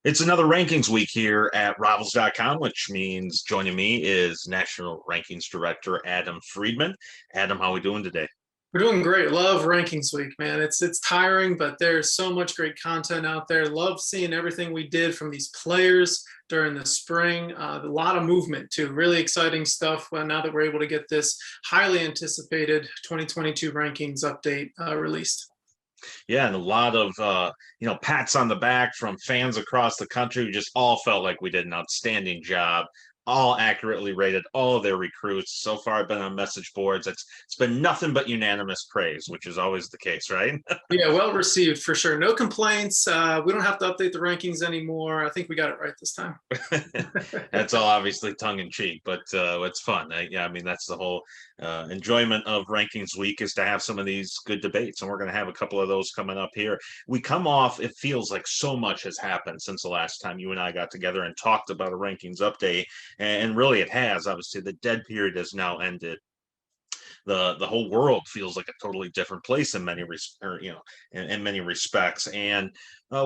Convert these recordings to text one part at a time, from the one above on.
It's another rankings week here at Rivals.com, which means joining me is National Rankings Director Adam Friedman. Adam, how are we doing today? We're doing great. Love rankings week, man. It's tiring, but there's so much great content out there. Love seeing everything we did from these players during the spring. A lot of movement too. Really exciting stuff. Well, now that we're able to get this highly anticipated 2022 rankings update released. Yeah, and a lot of pats on the back from fans across the country who just all felt like we did an outstanding job. All accurately rated all of their recruits. So far, I've been on message boards. It's been nothing but unanimous praise, which is always the case, right? Yeah, well received for sure. No complaints. We don't have to update the rankings anymore. I think we got it right this time. That's all obviously tongue in cheek, but it's fun. Yeah, I mean that's the whole enjoyment of rankings week is to have some of these good debates, and we're going to have a couple of those coming up here. We come off. It feels like so much has happened since the last time you and I got together and talked about a rankings update, and really it has. Obviously, the dead period has now ended. The whole world feels like a totally different place in in many respects. And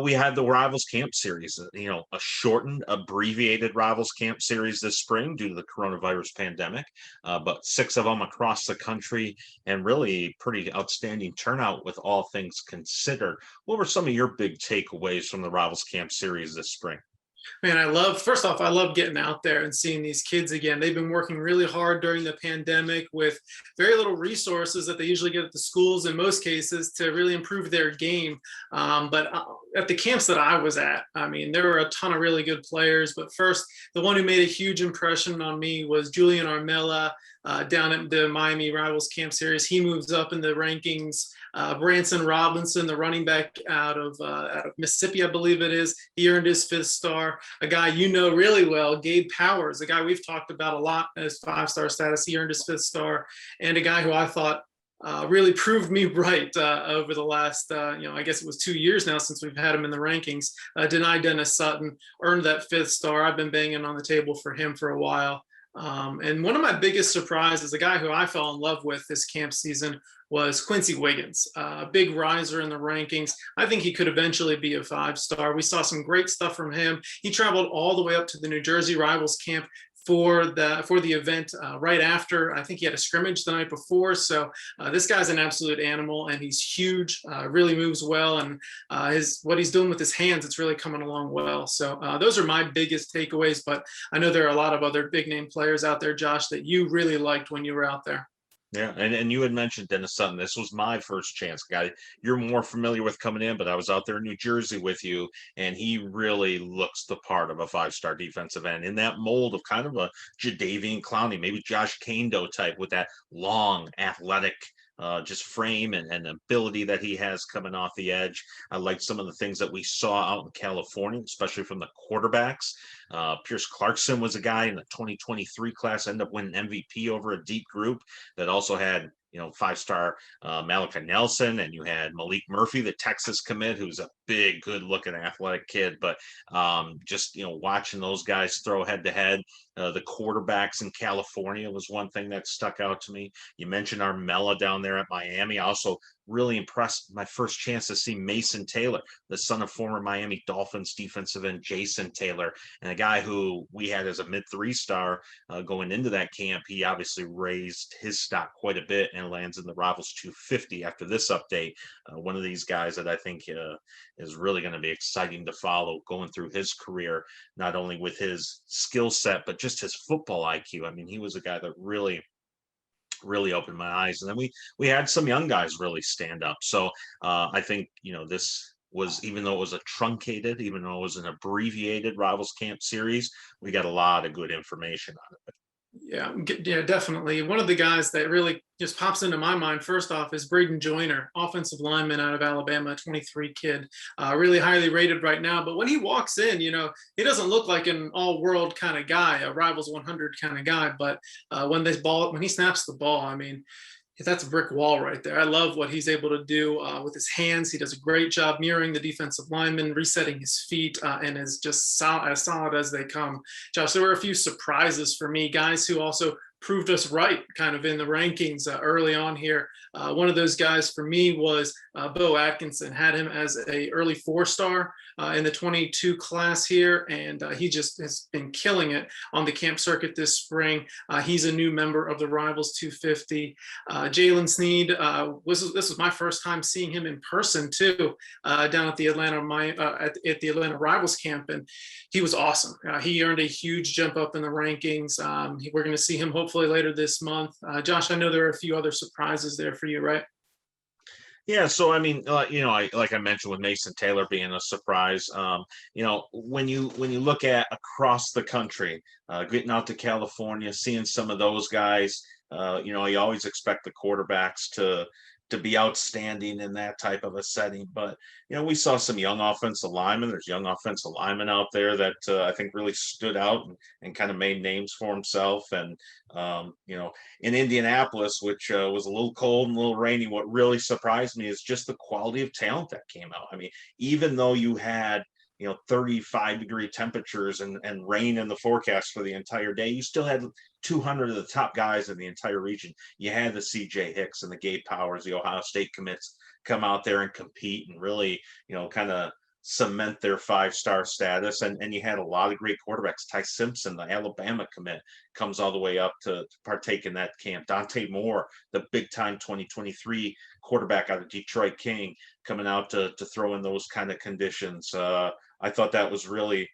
we had the Rivals Camp series, a shortened, abbreviated Rivals Camp series this spring due to the coronavirus pandemic, but six of them across the country, and really pretty outstanding turnout with all things considered. What were some of your big takeaways from the Rivals Camp series this spring? Man, first off, I love getting out there and seeing these kids again. They've been working really hard during the pandemic with very little resources that they usually get at the schools in most cases to really improve their game. But at the camps that I was at, I mean, there were a ton of really good players. But first, the one who made a huge impression on me was Julian Armella down at the Miami Rivals Camp Series. He moves up in the rankings. Branson Robinson, the running back out of Mississippi, I believe it is. He earned his fifth star. A guy you know really well, Gabe Powers, a guy we've talked about a lot as five-star status. He earned his fifth star, and a guy who I thought really proved me right over the last, I guess it was 2 years now since we've had him in the rankings. Deni Dennis Sutton earned that fifth star. I've been banging on the table for him for a while. And one of my biggest surprises, a guy who I fell in love with this camp season, was Quincy Wiggins, a big riser in the rankings. I think he could eventually be a five-star. We saw some great stuff from him. He traveled all the way up to the New Jersey Rivals camp for the event right after. I think he had a scrimmage the night before. So this guy's an absolute animal, and he's huge, really moves well, and what he's doing with his hands, it's really coming along well. So those are my biggest takeaways, but I know there are a lot of other big name players out there, Josh, that you really liked when you were out there. Yeah, and you had mentioned Dennis Sutton. This was my first chance, guy. You're more familiar with coming in, but I was out there in New Jersey with you, and he really looks the part of a five-star defensive end in that mold of kind of a Jadeveon Clowney, maybe Josh Kando type with that long, athletic just frame and ability that he has coming off the edge. I like some of the things that we saw out in California, especially from the quarterbacks. Pierce Clarkson was a guy in the 2023 class, ended up winning MVP over a deep group that also had five-star Malachi Nelson, and you had Malik Murphy, the Texas commit, who's a big, good-looking, athletic kid. But just watching those guys throw head-to-head, the quarterbacks in California was one thing that stuck out to me. You mentioned Armella down there at Miami. I also really impressed my first chance to see Mason Taylor, the son of former Miami Dolphins defensive end Jason Taylor, and a guy who we had as a mid three-star going into that camp. He obviously raised his stock quite a bit and lands in the Rivals 250 after this update. One of these guys that I think is really going to be exciting to follow going through his career, not only with his skill set, but just his football IQ. I mean, he was a guy that really opened my eyes, and then we had some young guys really stand up. So I think this was, even though it was even though it was an abbreviated Rivals Camp series, we got a lot of good information on it. Yeah, definitely. One of the guys that really just pops into my mind first off is Braden Joyner, offensive lineman out of Alabama, 23 kid, really highly rated right now. But when he walks in, he doesn't look like an all-world kind of guy, a Rivals 100 kind of guy. But when he snaps the ball, I mean, that's a brick wall right there. I love what he's able to do with his hands. He does a great job mirroring the defensive lineman, resetting his feet, and is just as solid as they come. Josh, there were a few surprises for me, guys who also proved us right kind of in the rankings early on here. One of those guys for me was Bo Atkinson. Had him as a early 4-star in the 22 class here, and he just has been killing it on the camp circuit this spring. He's a new member of the Rivals 250. Jalen Sneed this was my first time seeing him in person too, down at the at the Atlanta Rivals camp, and he was awesome. He earned a huge jump up in the rankings. We're going to see him hopefully later this month. Josh, I know there are a few other surprises there for you, right? Yeah, so I mean, like I mentioned with Mason Taylor being a surprise, when you look at across the country, getting out to California, seeing some of those guys, you always expect the quarterbacks to be outstanding in that type of a setting. But we saw some young offensive linemen. There's young offensive linemen out there that I think really stood out and kind of made names for himself. And in Indianapolis, which was a little cold and a little rainy, what really surprised me is just the quality of talent that came out. I mean, even though you had 35-degree temperatures and rain in the forecast for the entire day, you still had 200 of the top guys in the entire region. You had the CJ Hicks and the Gabe Powers, the Ohio State commits, come out there and compete and really, kind of cement their 5-star status. And you had a lot of great quarterbacks. Ty Simpson, the Alabama commit, comes all the way up to partake in that camp. Dante Moore, the big-time 2023 quarterback out of Detroit King, coming out to throw in those kind of conditions. I thought that was really,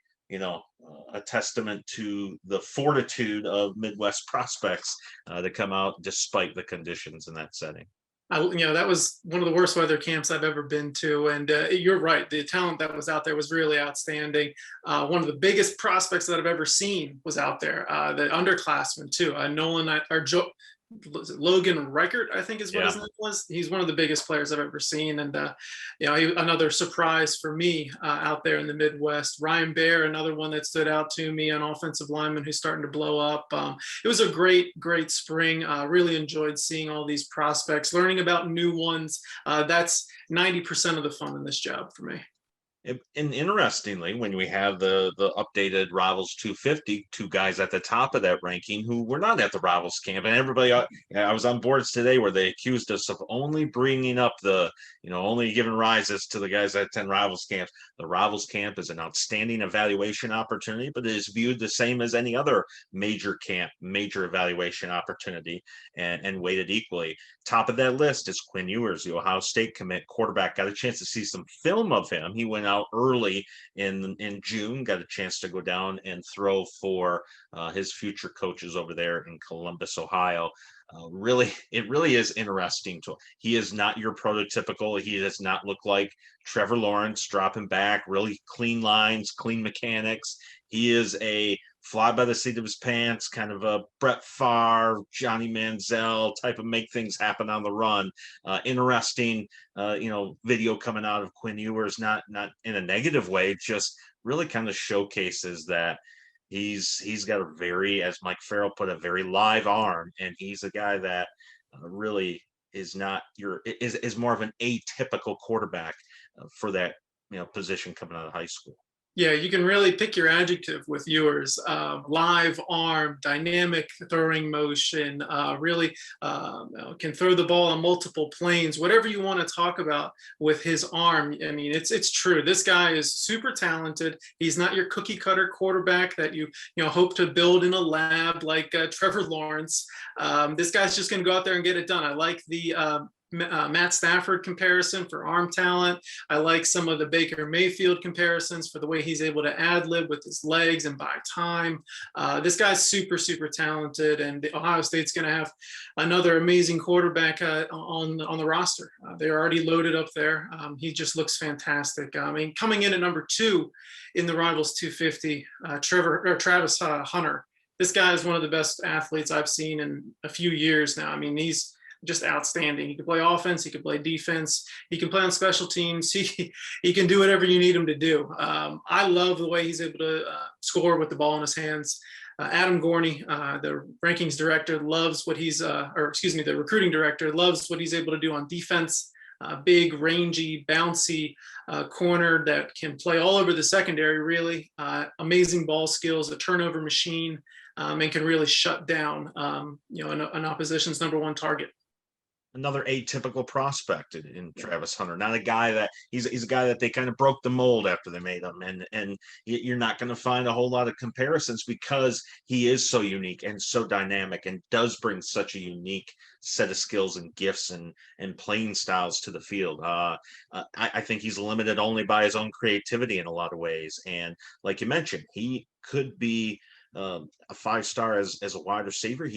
a testament to the fortitude of Midwest prospects to come out despite the conditions in that setting. That was one of the worst weather camps I've ever been to. And you're right. The talent that was out there was really outstanding. One of the biggest prospects that I've ever seen was out there. The underclassmen too. Logan Reichert, I think is what his name was. He's one of the biggest players I've ever seen. And, another surprise for me out there in the Midwest. Ryan Baer, another one that stood out to me, an offensive lineman who's starting to blow up. It was a great, great spring. Really enjoyed seeing all these prospects, learning about new ones. That's 90% of the fun in this job for me. And interestingly, when we have the updated Rivals 250, two guys at the top of that ranking who were not at the Rivals camp, and everybody, I was on boards today where they accused us of only bringing up only giving rises to the guys that attend Rivals camps. The Rivals camp is an outstanding evaluation opportunity, but it is viewed the same as any other major camp, major evaluation opportunity, and weighted equally. Top of that list is Quinn Ewers, the Ohio State commit quarterback. Got a chance to see some film of him. He went out early in June, got a chance to go down and throw for his future coaches over there in Columbus, Ohio. It really is interesting. He is not your prototypical. He does not look like Trevor Lawrence, dropping back, really clean lines, clean mechanics. He is a fly by the seat of his pants, kind of a Brett Favre, Johnny Manziel type of make things happen on the run. Interesting, video coming out of Quinn Ewers, not in a negative way, just really kind of showcases that he's got a very, as Mike Farrell put, a very live arm, and he's a guy that really is more of an atypical quarterback for that position coming out of high school. Yeah, you can really pick your adjective with Ewers. Live arm, dynamic throwing motion, really can throw the ball on multiple planes, whatever you want to talk about with his arm. I mean, it's true. This guy is super talented. He's not your cookie cutter quarterback that you hope to build in a lab like Trevor Lawrence. This guy's just going to go out there and get it done. I like the Matt Stafford comparison for arm talent. I like some of the Baker Mayfield comparisons for the way he's able to ad-lib with his legs and buy time. This guy's super, super talented, and Ohio State's going to have another amazing quarterback on the roster. They're already loaded up there. He just looks fantastic. I mean, coming in at number 2 in the Rivals 250, Travis Hunter. This guy is one of the best athletes I've seen in a few years now. I mean, he's just outstanding. He can play offense. He can play defense. He can play on special teams. He can do whatever you need him to do. I love the way he's able to score with the ball in his hands. Adam Gorney, the rankings director, loves what the recruiting director loves what he's able to do on defense. big, rangy, bouncy corner that can play all over the secondary, really. Amazing ball skills, a turnover machine, and can really shut down, an opposition's number one target. Another atypical prospect in Travis Hunter. Not a guy that he's a guy that they kind of broke the mold after they made him, and you're not going to find a whole lot of comparisons because he is so unique and so dynamic and does bring such a unique set of skills and gifts and playing styles to the field. I think he's limited only by his own creativity in a lot of ways, and like you mentioned, he could be a 5-star as a wide receiver,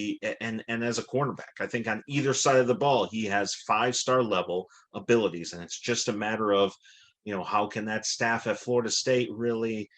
and as a cornerback. I think on either side of the ball, he has 5-star level abilities, and it's just a matter of, how can that staff at Florida State really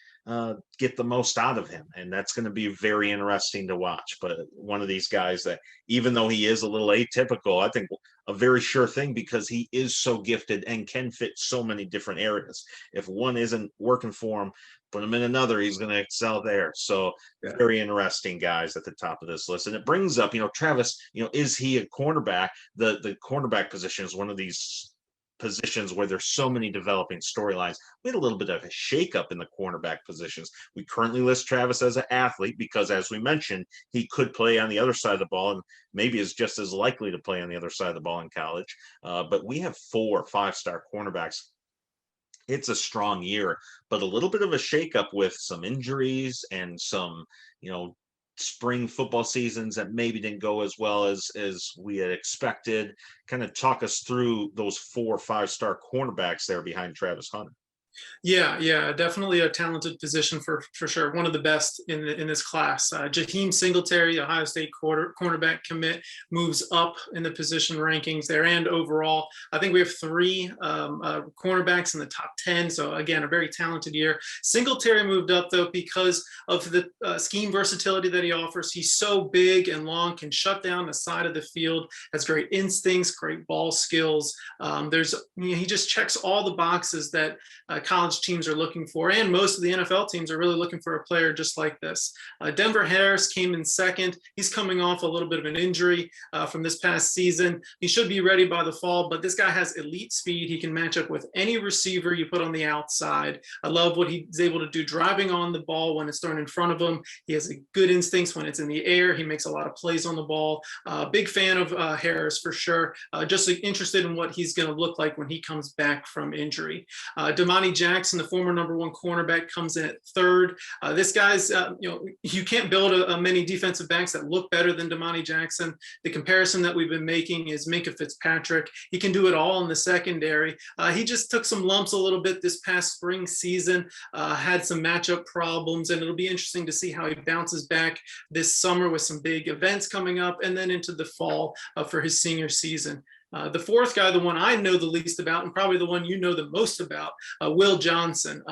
get the most out of him, and that's going to be very interesting to watch. But one of these guys that, even though he is a little atypical, I think a very sure thing because he is so gifted and can fit so many different areas. If one isn't working for him, put him in another, he's going to excel there. So yeah. Very interesting guys at the top of this list. And it brings up, Travis, is he a cornerback? The cornerback position is one of these positions where there's so many developing storylines. We had a little bit of a shakeup in the cornerback positions. We currently list Travis as an athlete because, as we mentioned, he could play on the other side of the ball and maybe is just as likely to play on the other side of the ball in college. But we have 4 5-star cornerbacks. It's a strong year, but a little bit of a shakeup with some injuries and some, spring football seasons that maybe didn't go as well as we had expected. Kind of talk us through those 4 5-star cornerbacks there behind Travis Hunter. Yeah, definitely a talented position for sure. One of the best in this class. Jaheim Singletary, Ohio State cornerback commit, moves up in the position rankings there and overall. I think we have 3 cornerbacks in the top 10. So again, a very talented year. Singletary moved up though because of the scheme versatility that he offers. He's so big and long, can shut down the side of the field, has great instincts, great ball skills. He just checks all the boxes that college teams are looking for, and most of the NFL teams are really looking for a player just like this. Denver Harris came in second. He's coming off a little bit of an injury from this past season. He should be ready by the fall, but this guy has elite speed. He can match up with any receiver you put on the outside. I love what he's able to do driving on the ball when it's thrown in front of him. He has a good instincts when it's in the air. He makes a lot of plays on the ball. Big fan of Harris for sure. Just interested in what he's going to look like when he comes back from injury. Damani Jackson, the former number 1 cornerback, comes in at 3rd. This guy's, you can't build many defensive backs that look better than Damani Jackson. The comparison that we've been making is Minkah Fitzpatrick. He can do it all in the secondary. He just took some lumps a little bit this past spring season, had some matchup problems, and it'll be interesting to see how he bounces back this summer with some big events coming up and then into the fall for his senior season. The 4th guy, the one I know the least about, and probably the one you know the most about, Will Johnson,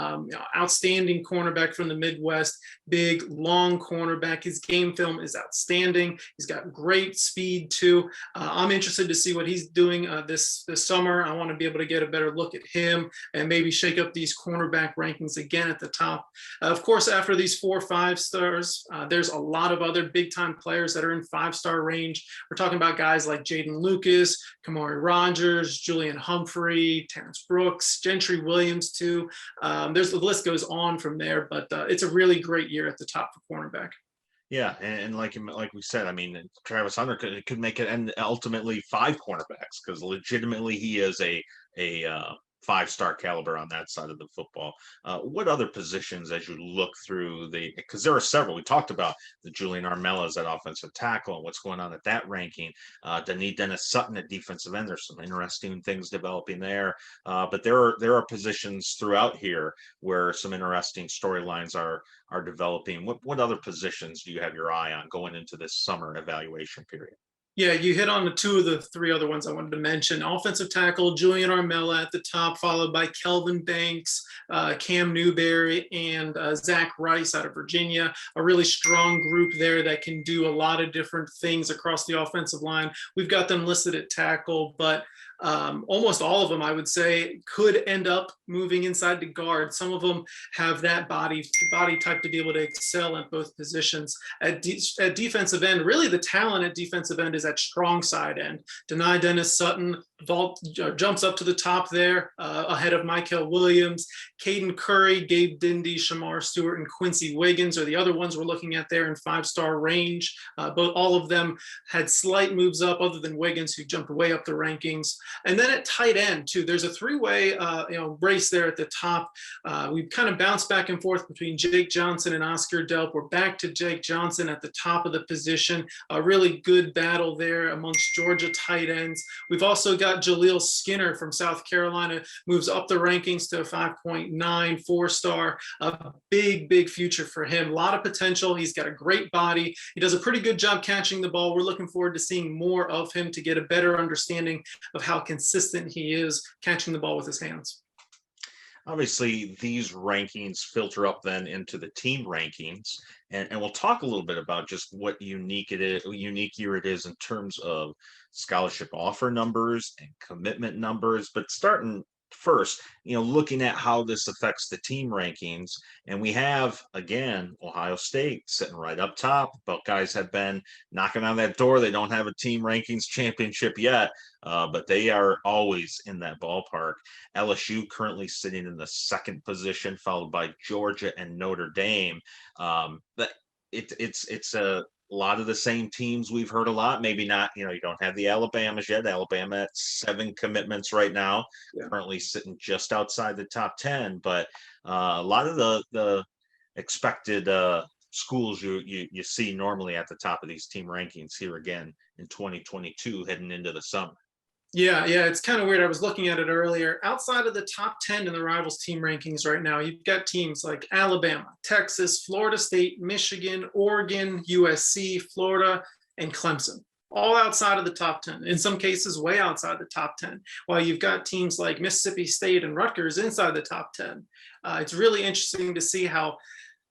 outstanding cornerback from the Midwest, big, long cornerback. His game film is outstanding. He's got great speed too. I'm interested to see what he's doing this summer. I want to be able to get a better look at him and maybe shake up these cornerback rankings again at the top. Of course, after these 4 5-stars, there's a lot of other big-time players that are in 5-star range. We're talking about guys like Jaden Lucas, Kamari Rogers, Julian Humphrey, Terrence Brooks, Gentry Williams too. The list goes on from there, but it's a really great year at the top for cornerback. Yeah, and like we said, I mean, Travis Hunter could make it, and ultimately 5 cornerbacks because legitimately he is a 5-star caliber on that side of the football. What other positions, as you look through because there are several. We talked about the Julian Armellas at offensive tackle and what's going on at that ranking. Dennis Sutton at defensive end. There's some interesting things developing there. But there are positions throughout here where some interesting storylines are developing. What other positions do you have your eye on going into this summer evaluation period? Yeah, you hit on the 2 of the 3 other ones I wanted to mention. Offensive tackle, Julian Armella at the top, followed by Kelvin Banks, Cam Newberry, and Zach Rice out of Virginia. A really strong group there that can do a lot of different things across the offensive line. We've got them listed at tackle, but almost all of them, I would say, could end up moving inside to guard. Some of them have that body type to be able to excel at both positions. At defensive end, really the talent at defensive end is at strong side end. Dennis Sutton, jumps up to the top there, ahead of Michael Williams. Caden Curry, Gabe Dindy, Shamar Stewart, and Quincy Wiggins are the other ones we're looking at there in 5-star range. All of them had slight moves up, other than Wiggins, who jumped way up the rankings. And then at tight end too, there's a three-way race there at the top. We've kind of bounced back and forth between Jake Johnson and Oscar Delp. We're back to Jake Johnson at the top of the position. A really good battle there amongst Georgia tight ends. We've also got Jaleel Skinner from South Carolina, moves up the rankings to a 5.9, 4-star. A big future for him. A lot of potential. He's got a great body. He does a pretty good job catching the ball. We're looking forward to seeing more of him to get a better understanding of how consistent he is catching the ball with his hands. Obviously, these rankings filter up then into the team rankings, and we'll talk a little bit about just what unique year it is in terms of scholarship offer numbers and commitment numbers. But starting first, looking at how this affects the team rankings, and we have, again, Ohio State sitting right up top. Buckeyes have been knocking on that door. They don't have a team rankings championship yet, but they are always in that ballpark. LSU currently sitting in the second position, followed by Georgia and Notre Dame. But it's a lot of the same teams we've heard a lot. Maybe not, you don't have the Alabamas yet. Alabama at 7 commitments right now, currently sitting just outside the top 10. But a lot of the expected schools you see normally at the top of these team rankings here again in 2022 heading into the summer. Yeah, it's kind of weird. I was looking at it earlier. Outside of the top 10 in the Rivals team rankings right now, you've got teams like Alabama, Texas, Florida State, Michigan, Oregon, USC, Florida, and Clemson. All outside of the top 10, in some cases way outside the top 10, while you've got teams like Mississippi State and Rutgers inside the top 10. It's really interesting to see how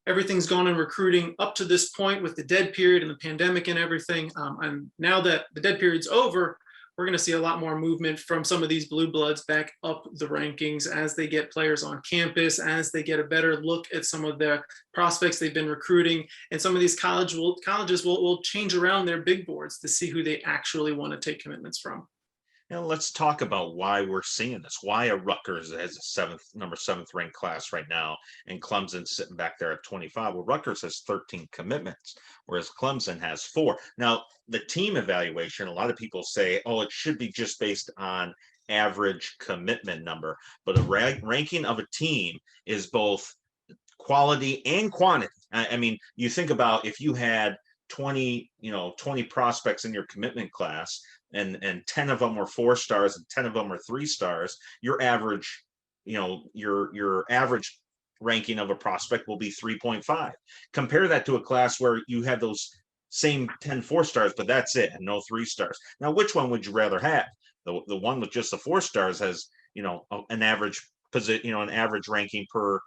everything's gone in recruiting up to this point with the dead period and the pandemic and everything. And now that the dead period's over, we're going to see a lot more movement from some of these blue bloods back up the rankings as they get players on campus, as they get a better look at some of the prospects they've been recruiting. And some of these colleges will change around their big boards to see who they actually want to take commitments from. Now let's talk about why we're seeing this. Why a Rutgers has a number 7th ranked class right now, and Clemson sitting back there at 25. Well, Rutgers has 13 commitments, whereas Clemson has 4. Now, the team evaluation, a lot of people say, oh, it should be just based on average commitment number. But a ranking of a team is both quality and quantity. I mean, you think about if you had 20 prospects in your commitment class, and 10 of them were 4 stars and 10 of them are 3 stars, your average, your average ranking of a prospect will be 3.5. Compare that to a class where you have those same 10 4 stars, but that's it, and no 3 stars. Now, which one would you rather have? The one with just the 4 stars has, an average an average ranking per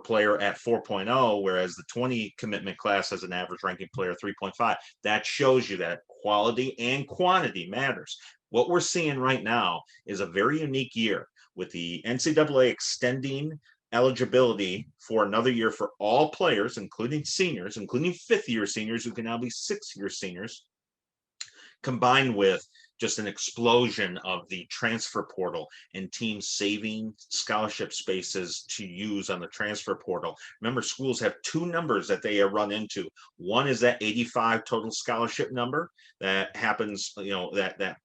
player at 4.0, whereas the 20 commitment class has an average ranking player 3.5. That shows you that quality and quantity matters. What we're seeing right now is a very unique year with the NCAA extending eligibility for another year for all players, including seniors, including 5th-year seniors who can now be 6th-year seniors, combined with just an explosion of the transfer portal and teams saving scholarship spaces to use on the transfer portal. Remember, schools have 2 numbers that they run into. One is that 85 total scholarship number that happens, that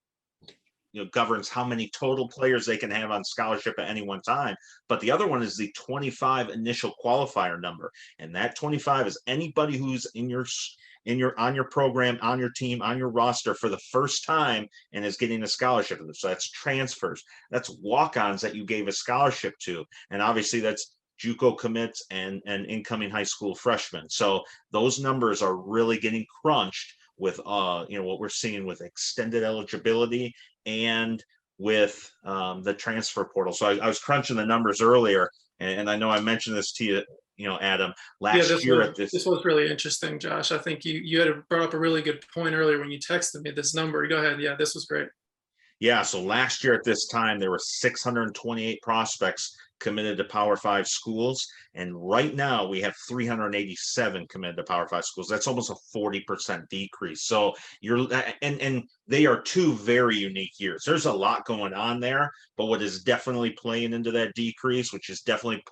governs how many total players they can have on scholarship at any one time. But the other one is the 25 initial qualifier number. And that 25 is anybody who's on your program, on your team, on your roster for the first time and is getting a scholarship. So that's transfers. That's walk-ons that you gave a scholarship to. And obviously that's JUCO commits and incoming high school freshmen. So those numbers are really getting crunched with what we're seeing with extended eligibility and with the transfer portal. So I was crunching the numbers earlier, and I know I mentioned this to you, Adam, last year. This was really interesting, Josh. I think you had brought up a really good point earlier when you texted me this number. Go ahead. Yeah, this was great. Yeah, so last year at this time, there were 628 prospects committed to Power Five schools. And right now we have 387 committed to Power Five schools. That's almost a 40% decrease. So and they are two very unique years. There's a lot going on there, but what is definitely playing into that decrease, which is definitely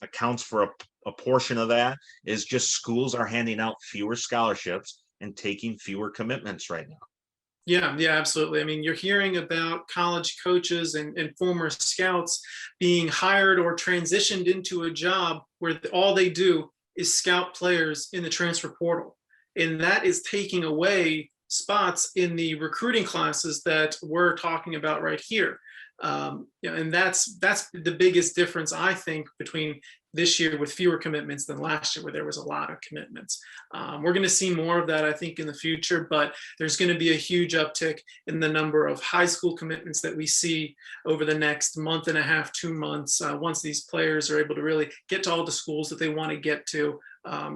accounts for a portion of that, is just schools are handing out fewer scholarships and taking fewer commitments right now. Yeah, yeah, absolutely. I mean, you're hearing about college coaches and former scouts being hired or transitioned into a job where all they do is scout players in the transfer portal. And that is taking away spots in the recruiting classes that we're talking about right here. And that's the biggest difference, I think, between this year with fewer commitments than last year, where there was a lot of commitments. We're going to see more of that, I think, in the future, but there's going to be a huge uptick in the number of high school commitments that we see over the next month and a half, 2 months, once these players are able to really get to all the schools that they want to get to.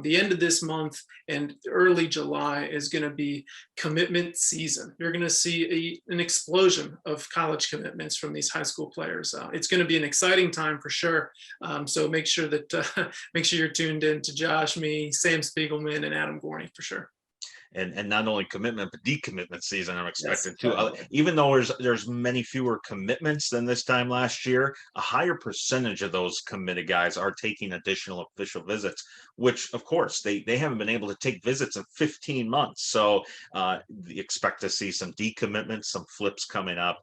The end of this month and early July is going to be commitment season. You're going to see an explosion of college commitments from these high school players. It's going to be an exciting time for sure. So make sure you're tuned in to Josh, me, Sam Spiegelman, and Adam Gorney for sure. And not only commitment but decommitment season I'm expecting Yes, too. Even though there's many fewer commitments than this time last year, a higher percentage of those committed guys are taking additional official visits, which of course they haven't been able to take visits in 15 months. So expect to see some decommitments, some flips coming up.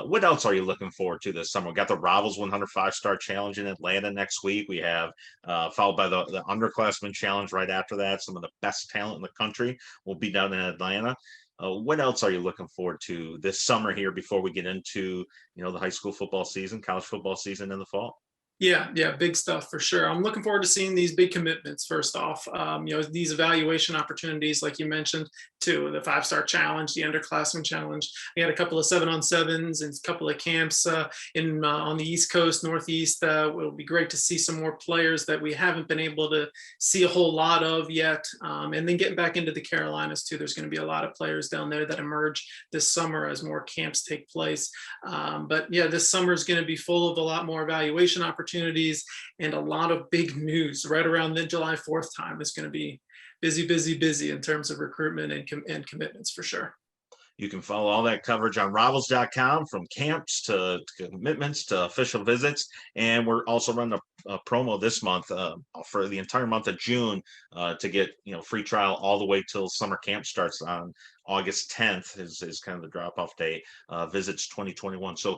What else are you looking forward to this summer? We got the Rivals 100 5-star challenge in Atlanta next week. We have followed by the underclassmen challenge right after that. Some of the best talent in the country will be down in Atlanta. What else are you looking forward to this summer here before we get into the high school football season, college football season in the fall? Yeah, yeah, big stuff for sure. I'm looking forward to seeing these big commitments. First off, these evaluation opportunities, like you mentioned, to the 5-star challenge, the underclassmen challenge. We had a couple of 7-on-7s and a couple of camps on the East Coast, Northeast. It'll be great to see some more players that we haven't been able to see a whole lot of yet. And then getting back into the Carolinas too. There's going to be a lot of players down there that emerge this summer as more camps take place. But yeah, this summer is going to be full of a lot more evaluation opportunities and a lot of big news right around the July 4th time. It's going to be busy in terms of recruitment and commitments for sure. You can follow all that coverage on Rivals.com, from camps to commitments to official visits. And we're also running a promo this month for the entire month of June to get free trial all the way till summer camp starts on August 10th is kind of the drop-off date, visits 2021. So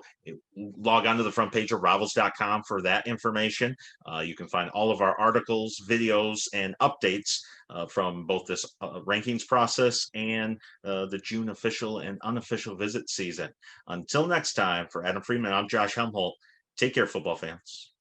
log on to the front page of Rivals.com for that information. You can find all of our articles, videos, and updates from both this rankings process and the June official and unofficial visit season. Until next time, for Adam Friedman, I'm Josh Helmholdt. Take care, football fans.